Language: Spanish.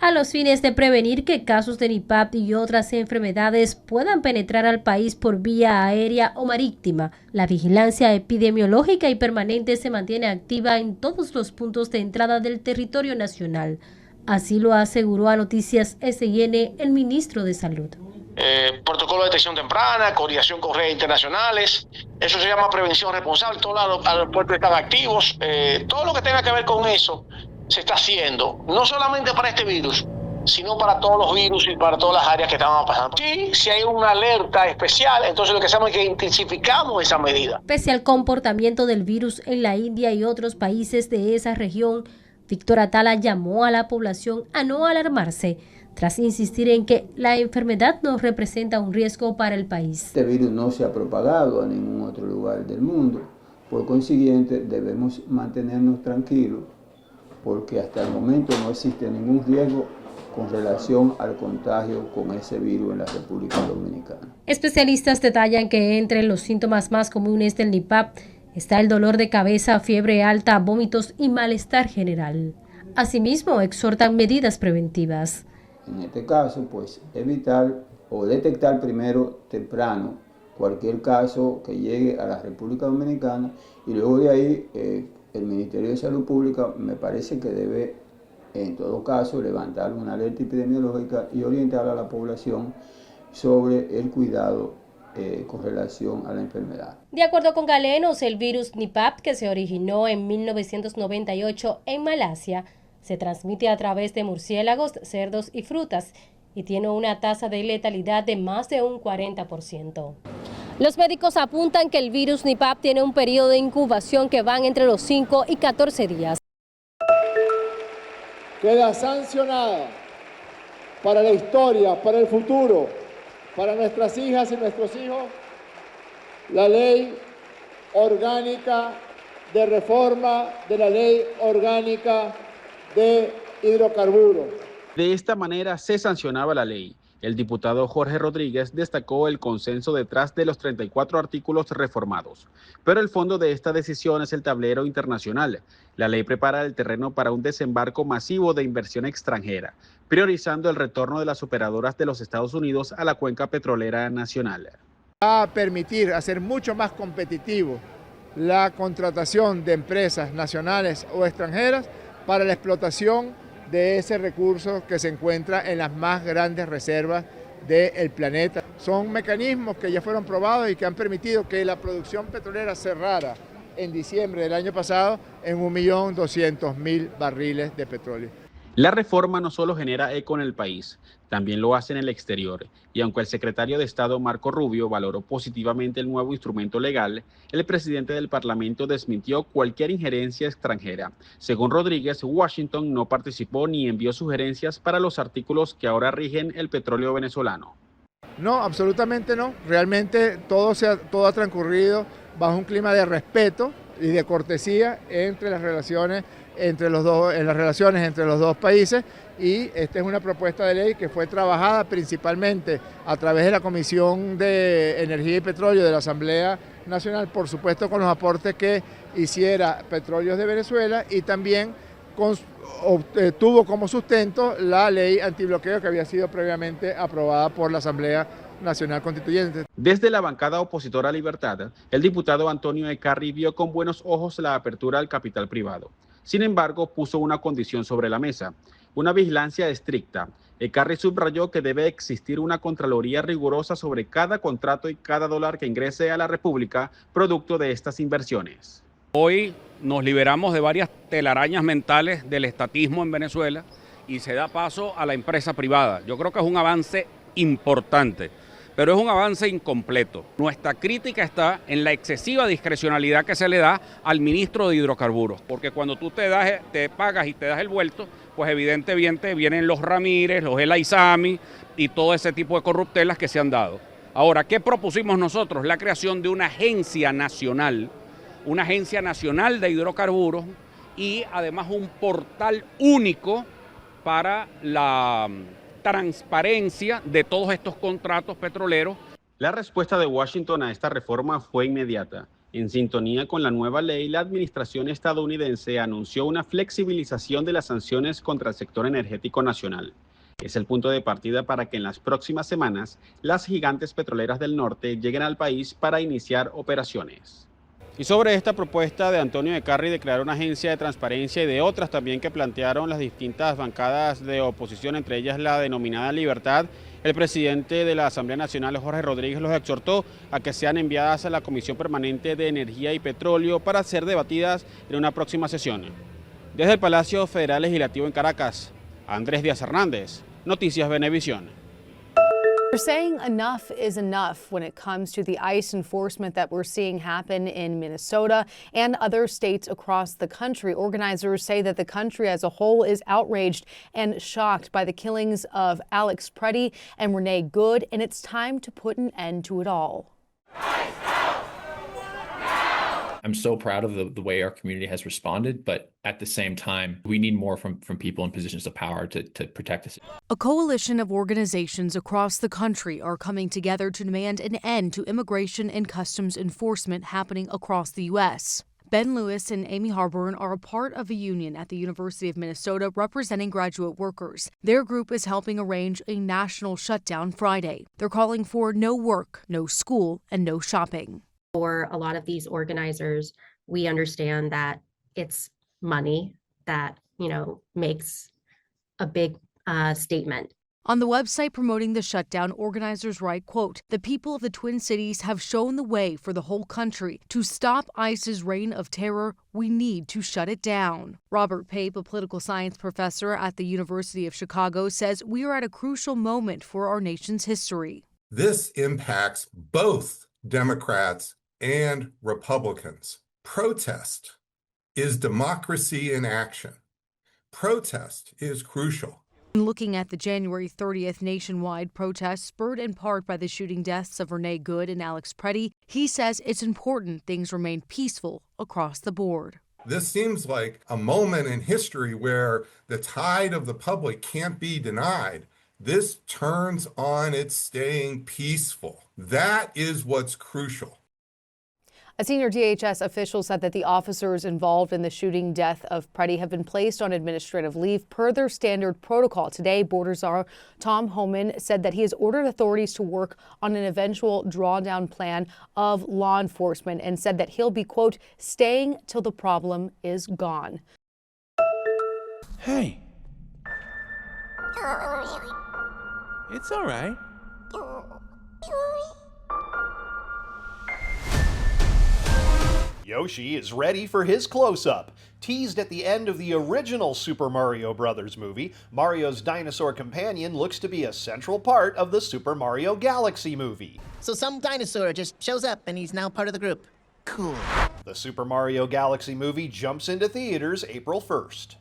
a los fines de prevenir que casos de Nipah y otras enfermedades puedan penetrar al país por vía aérea o marítima. La vigilancia epidemiológica y permanente se mantiene activa en todos los puntos de entrada del territorio nacional. Así lo aseguró a Noticias SN el ministro de Salud. Protocolo de detección temprana, coordinación con redes internacionales, eso se llama prevención responsable, todos los aeropuertos están activos, todo lo que tenga que ver con eso se está haciendo, no solamente para este virus, sino para todos los virus y para todas las áreas que estaban pasando. Sí, si hay una alerta especial, entonces lo que hacemos es que intensificamos esa medida. Pese al comportamiento del virus en la India y otros países de esa región, Víctor Atala llamó a la población a no alarmarse, tras insistir en que la enfermedad no representa un riesgo para el país. Este virus no se ha propagado a ningún otro lugar del mundo, por consiguiente debemos mantenernos tranquilos, porque hasta el momento no existe ningún riesgo con relación al contagio con ese virus en la República Dominicana. Especialistas detallan que entre los síntomas más comunes del Nipah está el dolor de cabeza, fiebre alta, vómitos y malestar general. Asimismo, exhortan medidas preventivas. En este caso, pues evitar o detectar primero temprano cualquier caso que llegue a la República Dominicana y luego de ahí el Ministerio de Salud Pública me parece que debe, en todo caso, levantar una alerta epidemiológica y orientar a la población sobre el cuidado con relación a la enfermedad. De acuerdo con galenos, el virus Nipah, que se originó en 1998 en Malasia, se transmite a través de murciélagos, cerdos y frutas y tiene una tasa de letalidad de más de un 40%. Los médicos apuntan que el virus Nipah tiene un periodo de incubación que van entre los 5 y 14 días. Queda sancionada para la historia, para el futuro, para nuestras hijas y nuestros hijos, la ley orgánica de reforma de la ley orgánica de hidrocarburos. De esta manera se sancionaba la ley. El diputado Jorge Rodríguez destacó el consenso detrás de los 34 artículos reformados. Pero el fondo de esta decisión es el tablero internacional. La ley prepara el terreno para un desembarco masivo de inversión extranjera, priorizando el retorno de las operadoras de los Estados Unidos a la cuenca petrolera nacional. Va a permitir hacer mucho más competitivo la contratación de empresas nacionales o extranjeras para la explotación de ese recurso que se encuentra en las más grandes reservas del planeta. Son mecanismos que ya fueron probados y que han permitido que la producción petrolera cerrara en diciembre del año pasado en 1.200.000 barriles de petróleo. La reforma no solo genera eco en el país, también lo hace en el exterior. Y aunque el secretario de Estado Marco Rubio valoró positivamente el nuevo instrumento legal, el presidente del Parlamento desmintió cualquier injerencia extranjera. Según Rodríguez, Washington no participó ni envió sugerencias para los artículos que ahora rigen el petróleo venezolano. No, absolutamente no. Realmente todo ha transcurrido bajo un clima de respeto y de cortesía entre las relaciones entre los dos países, y esta es una propuesta de ley que fue trabajada principalmente a través de la Comisión de Energía y Petróleo de la Asamblea Nacional, por supuesto con los aportes que hiciera Petróleos de Venezuela, y también tuvo como sustento la ley antibloqueo que había sido previamente aprobada por la Asamblea Nacional Constituyente. Desde la bancada opositora a Libertad, el diputado Antonio Ecarri vio con buenos ojos la apertura al capital privado. Sin embargo, puso una condición sobre la mesa: una vigilancia estricta. Ecarri subrayó que debe existir una contraloría rigurosa sobre cada contrato y cada dólar que ingrese a la República producto de estas inversiones. Hoy nos liberamos de varias telarañas mentales del estatismo en Venezuela y se da paso a la empresa privada. Yo creo que es un avance importante, pero es un avance incompleto. Nuestra crítica está en la excesiva discrecionalidad que se le da al ministro de Hidrocarburos, porque cuando tú te pagas y te das el vuelto, pues evidentemente vienen los Ramírez, los El Aizami y todo ese tipo de corruptelas que se han dado. Ahora, ¿qué propusimos nosotros? La creación de una agencia nacional de hidrocarburos y además un portal único para la transparencia de todos estos contratos petroleros. La respuesta de Washington a esta reforma fue inmediata. En sintonía con la nueva ley, la administración estadounidense anunció una flexibilización de las sanciones contra el sector energético nacional. Es el punto de partida para que en las próximas semanas las gigantes petroleras del norte lleguen al país para iniciar operaciones. Y sobre esta propuesta de Antonio de Carri de crear una agencia de transparencia y de otras también que plantearon las distintas bancadas de oposición, entre ellas la denominada Libertad, el presidente de la Asamblea Nacional, Jorge Rodríguez, los exhortó a que sean enviadas a la Comisión Permanente de Energía y Petróleo para ser debatidas en una próxima sesión. Desde el Palacio Federal Legislativo en Caracas, Andrés Díaz Hernández, Noticias Venevisión. They're saying enough is enough when it comes to the ICE enforcement that we're seeing happen in Minnesota and other states across the country. Organizers say that the country as a whole is outraged and shocked by the killings of Alex Preddy and Renee Good, and it's time to put an end to it all. I'm so proud of the way our community has responded, but at the same time, we need more from people in positions of power to protect us. A coalition of organizations across the country are coming together to demand an end to immigration and customs enforcement happening across the U.S. Ben Lewis and Amy Harburn are a part of a union at the University of Minnesota representing graduate workers. Their group is helping arrange a national shutdown Friday. They're calling for no work, no school, and no shopping. For a lot of these organizers, we understand that it's money that, makes a big statement. On the website promoting the shutdown, organizers write, quote, "The people of the Twin Cities have shown the way for the whole country. To stop ICE's reign of terror, we need to shut it down." Robert Pape, a political science professor at the University of Chicago, says we are at a crucial moment for our nation's history. This impacts both Democrats and Republicans. Protest is democracy in action. Protest is crucial. Looking at the January 30th nationwide protest spurred in part by the shooting deaths of Renee Good and Alex Preddy, he says it's important things remain peaceful across the board. This seems like a moment in history where the tide of the public can't be denied. This turns on its staying peaceful. That is what's crucial. A senior DHS official said that the officers involved in the shooting death of Preddy have been placed on administrative leave per their standard protocol. Today, Border Czar Tom Homan said that he has ordered authorities to work on an eventual drawdown plan of law enforcement and said that he'll be, quote, staying till the problem is gone. Hey. It's all right. Yoshi is ready for his close-up. Teased at the end of the original Super Mario Bros. Movie, Mario's dinosaur companion looks to be a central part of the Super Mario Galaxy movie. So some dinosaur just shows up and he's now part of the group. Cool. The Super Mario Galaxy movie jumps into theaters April 1st.